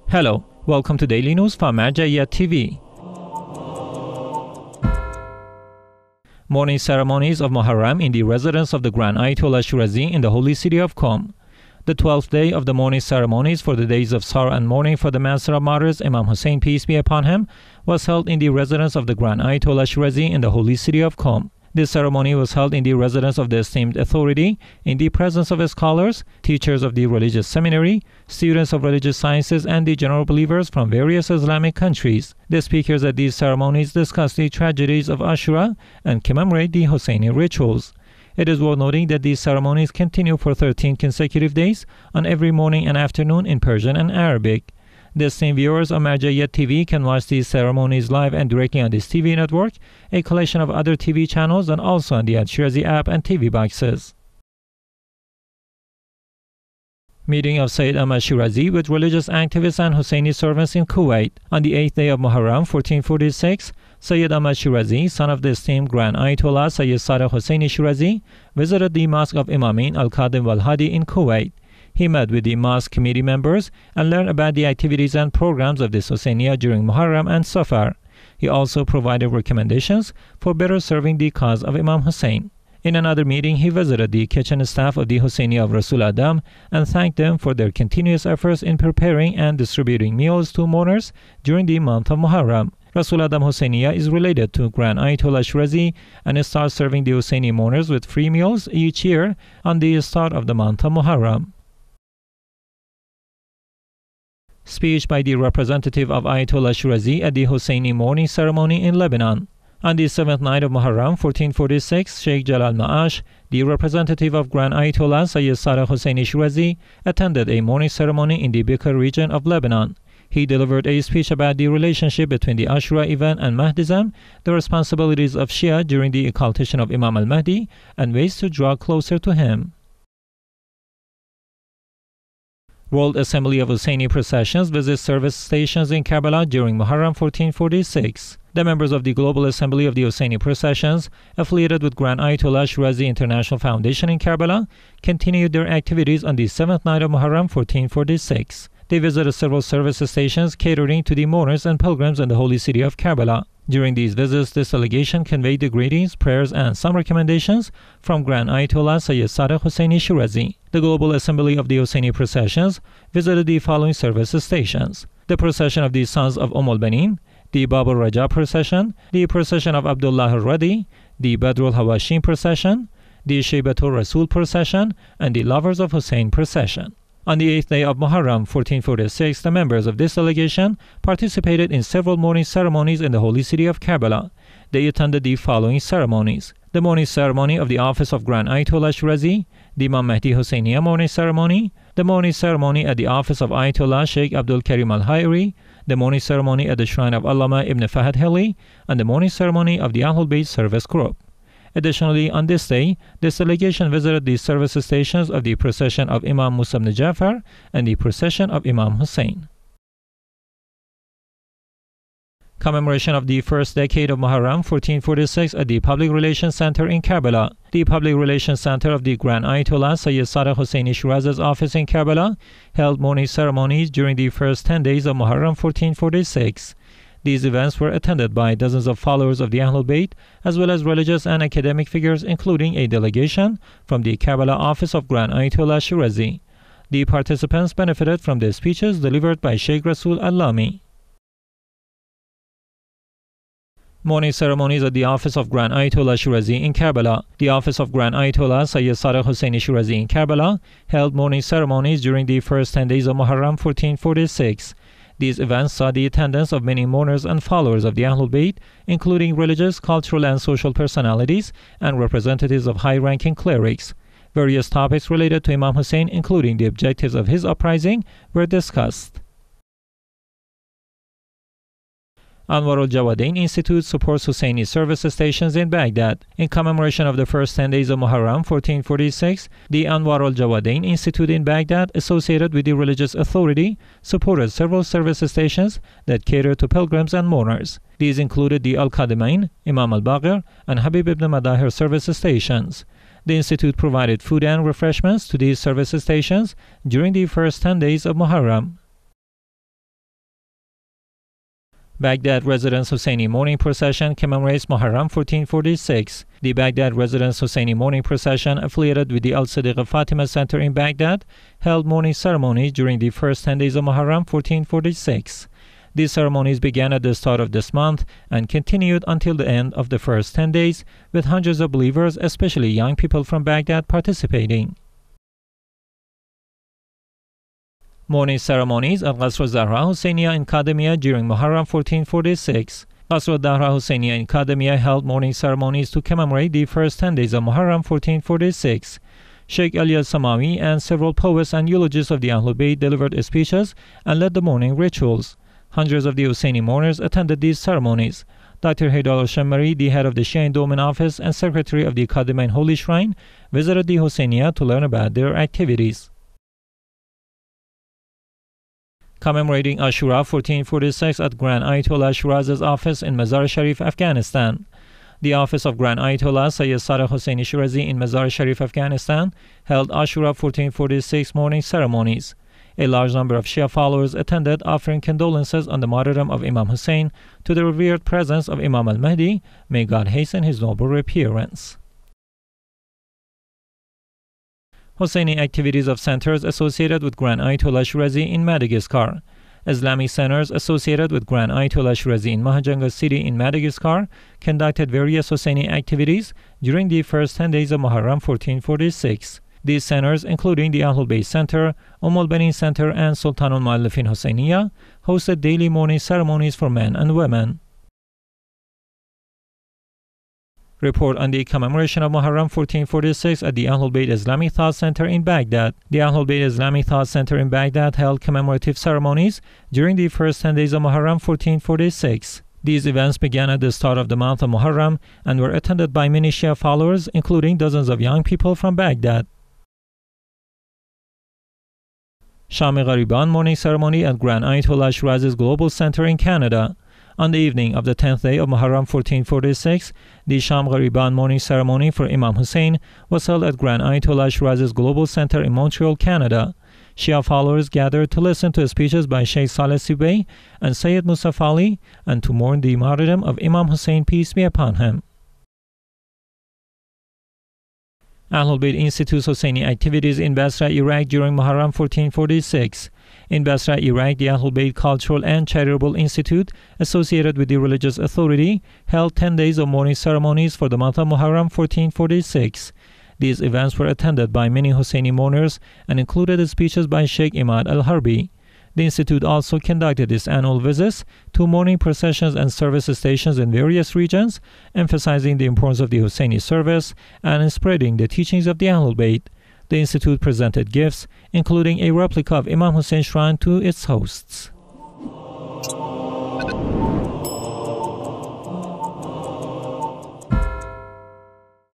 Hello, welcome to Daily News from Al-Jawadayn TV. Morning ceremonies of Muharram in the residence of the Grand Ayatollah Shirazi in the holy city of Qom. The 12th day of the morning ceremonies for the days of Zahra and mourning for the master of martyrs, Imam Hussain, peace be upon him, was held in the residence of the Grand Ayatollah Shirazi in the holy city of Qom. This ceremony was held in the residence of the esteemed authority, in the presence of scholars, teachers of the religious seminary, students of religious sciences, and the general believers from various Islamic countries. The speakers at these ceremonies discuss the tragedies of Ashura and commemorate the Hussaini rituals. It is worth noting that these ceremonies continue for 13 consecutive days on every morning and afternoon in Persian and Arabic. The esteemed viewers of Al-Jawadayn TV can watch these ceremonies live and directly on this TV network, a collection of other TV channels, and also on the Shirazi app and TV boxes. Meeting of Seyed Ahmad Shirazi with religious activists and Hussaini servants in Kuwait. On the 8th day of Muharram 1446, Seyed Ahmad Shirazi, son of the esteemed Grand Ayatollah Seyed Hussaini Shirazi, visited the mosque of Imamain al-Qadim wal-Hadi in Kuwait. He met with the mosque committee members and learned about the activities and programs of the Hussainiya during Muharram and Safar. He also provided recommendations for better serving the cause of Imam Hussain. In another meeting, he visited the kitchen staff of the Hussainiya of Rasul Adam and thanked them for their continuous efforts in preparing and distributing meals to mourners during the month of Muharram. Rasul Adam Hussainiya is related to Grand Ayatollah Shirazi and starts serving the Hussaini mourners with free meals each year on the start of the month of Muharram. Speech by the representative of Ayatollah Shirazi at the Hussaini mourning ceremony in Lebanon. On the 7th night of Muharram 1446, Sheikh Jalal Ma'ash, the representative of Grand Ayatollah Seyed Hussaini Shirazi, attended a mourning ceremony in the Bikr region of Lebanon. He delivered a speech about the relationship between the Ashura event and Mahdism, the responsibilities of Shia during the occultation of Imam al-Mahdi, and ways to draw closer to him. World Assembly of Hussaini Processions visits service stations in Karbala during Muharram 1446. The members of the Global Assembly of the Hussaini Processions, affiliated with Grand Ayatollah Shirazi International Foundation in Karbala, continued their activities on the 7th night of Muharram 1446. They visited several service stations catering to the mourners and pilgrims in the holy city of Karbala. During these visits, this delegation conveyed the greetings, prayers, and some recommendations from Grand Ayatollah Seyed Hussaini Shirazi. The Global Assembly of the Hussaini Processions visited the following service stations: the Procession of the Sons of al-Banin, the Bab al-Raja Procession, the Procession of Abdullah al-Radi, the Badr al-Hawashim Procession, the Shaybatul Rasul Procession, and the Lovers of Hussain Procession. On the 8th day of Muharram 1446, the members of this delegation participated in several mourning ceremonies in the holy city of Karbala. They attended the following ceremonies: the morning ceremony of the office of Grand Ayatollah Shirazi, the Imam Mahdi Hussainiya morning ceremony, the morning ceremony at the office of Ayatollah Sheikh Abdul Karim al-Hayri, the morning ceremony at the shrine of Allama ibn Fahad Hili, and the morning ceremony of the Ahlul Bayt service group. Additionally, on this day, this delegation visited the service stations of the Procession of Imam Musa ibn Jafar and the Procession of Imam Hussain. Commemoration of the first decade of Muharram 1446 at the Public Relations Center in Karbala. The Public Relations Center of the Grand Ayatollah Seyed Hussaini Shirazi's office in Karbala held mourning ceremonies during the first 10 days of Muharram 1446. These events were attended by dozens of followers of the Ahlul Bayt, as well as religious and academic figures, including a delegation from the Karbala office of Grand Ayatollah Shirazi. The participants benefited from the speeches delivered by Sheikh Rasul Allami. Morning ceremonies at the office of Grand Ayatollah Shirazi in Karbala. The office of Grand Ayatollah Seyed Hussaini Shirazi in Karbala held morning ceremonies during the first 10 days of Muharram 1446. These events saw the attendance of many mourners and followers of the Ahlul Bayt, including religious, cultural, and social personalities and representatives of high-ranking clerics. Various topics related to Imam Hussain, including the objectives of his uprising, were discussed. Anwar al-Jawadayn Institute supports Hussaini service stations in Baghdad. In commemoration of the first 10 days of Muharram 1446, the Anwar al-Jawadayn Institute in Baghdad, associated with the religious authority, supported several service stations that cater to pilgrims and mourners. These included the al-Kazimain, Imam al-Baqir, and Habib ibn Madahir service stations. The Institute provided food and refreshments to these service stations during the first 10 days of Muharram. Baghdad Residence Hussaini Mourning Procession commemorates Muharram 1446. The Baghdad Residence Hussaini Mourning Procession, affiliated with the Al-Sadiqa Fatima Center in Baghdad, held mourning ceremonies during the first 10 days of Muharram 1446. These ceremonies began at the start of this month and continued until the end of the first 10 days, with hundreds of believers, especially young people from Baghdad, participating. Mourning ceremonies at Qasr al-Zahra, Hussainiya and Kadhimiya during Muharram 1446. Qasr al-Zahra, Hussainiya and Kadhimiya held mourning ceremonies to commemorate the first 10 days of Muharram 1446. Sheikh al-Samawi and several poets and eulogists of the Ahlul Bayt delivered speeches and led the mourning rituals. Hundreds of the Hussaini mourners attended these ceremonies. Dr. Haidar al-Shammari, the head of the Shia Endowment Office and secretary of the Kazimain Holy Shrine, visited the Hussainiya to learn about their activities. Commemorating Ashura 1446 at Grand Ayatollah Shirazi's office in Mazar Sharif, Afghanistan. The office of Grand Ayatollah Seyed Hussaini Shirazi in Mazar Sharif, Afghanistan, held Ashura 1446 mourning ceremonies. A large number of Shia followers attended, offering condolences on the martyrdom of Imam Hussain to the revered presence of Imam al-Mahdi. May God hasten his noble reappearance. Hussaini activities of centers associated with Grand Ayatollah Shirazi in Madagascar. Islamic centers associated with Grand Ayatollah Shirazi in Mahajanga city in Madagascar conducted various Hussaini activities during the first 10 days of Muharram 1446. These centers, including the Ahlul Bayt Center, al-Banin Center, and Sultanul Muallifin Hussainiya, hosted daily mourning ceremonies for men and women. Report on the commemoration of Muharram 1446 at the Ahlul Bayt Islamic Thought Center in Baghdad. The Ahlul Bayt Islamic Thought Center in Baghdad held commemorative ceremonies during the first 10 days of Muharram 1446. These events began at the start of the month of Muharram and were attended by many Shia followers, including dozens of young people from Baghdad. Sham-e-Ghariban mourning ceremony at Grand Ayatollah Shirazi's Global Center in Canada. On the evening of the 10th day of Muharram 1446, the Sham-e-Ghariban mourning ceremony for Imam Hussain was held at Grand Ayatollah Shirazi's Global Center in Montreal, Canada. Shia followers gathered to listen to speeches by Sheikh Saleh Sibay and Sayyid Mustafa Ali and to mourn the martyrdom of Imam Hussain, peace be upon him. Ahlul Bayt Institute's Hussaini activities in Basra, Iraq during Muharram 1446. In Basra, Iraq, the Ahlul Bayt Cultural and Charitable Institute, associated with the religious authority, held 10 days of mourning ceremonies for the month of Muharram 1446. These events were attended by many Hussaini mourners and included speeches by Sheikh Ahmad al-Harbi. The Institute also conducted its annual visits to mourning processions and service stations in various regions, emphasizing the importance of the Hussaini service and in spreading the teachings of the Ahlul Bayt. The Institute presented gifts, including a replica of Imam Hussein's shrine, to its hosts.